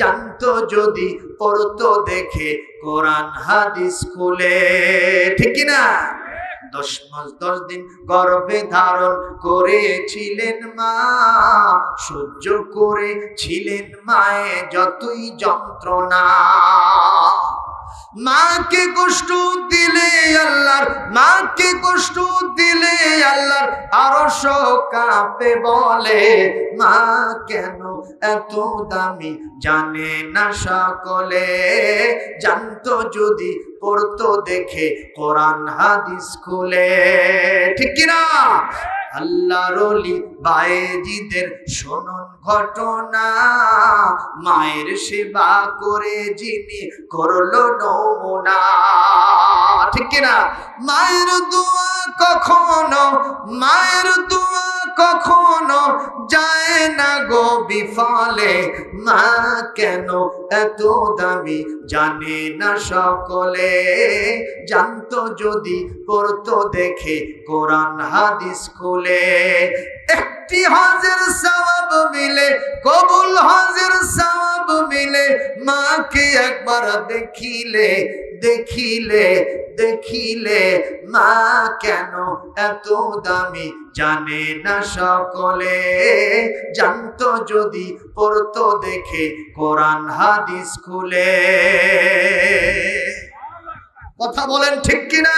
জানতো যদি পড়তো দেখে কোরআন হাদিস খুলে। ঠিক না? 10 মাস 10 দিন গর্ভে ধারণ করেছিলেন মা, সহ্য করেছিলেন মায়ে যতই যন্ত্রণা। মাকে কষ্ট দিলে আল্লাহর, মাকে কষ্ট দিলে আল্লাহর আরশ কাঁপে বলে, মা কেন এত দামি জানে না সকলে, জানতো যদি পড়তো দেখে কোরআন হাদিস খুলে। ঠিক কিনা? আল্লাহর ওলি বায়েজিদের শোনন ঘটনা, মায়ের সেবা করে যিনি করলো নমুনা। ঠিক কিনা? মায়ের দোয়া কখনো, মায়ের দোয়া কখনো যায় না গো বিফলে, মা কেন এত দামি জানে না সকলে, জানতো যদি পড়তো দেখে কোরআন হাদিস খুলে। একটি হজের সওয়াব মিলে, কবুল হজের সওয়াব মিলে, মাকে একবার দেখিলে দেখিলে দেখিলে মা কেন এত দামি জানে না সকলে, জানতো যদি পড়তো দেখে কোরআন হাদিস খুলে। কথা বলেন ঠিক কিনা?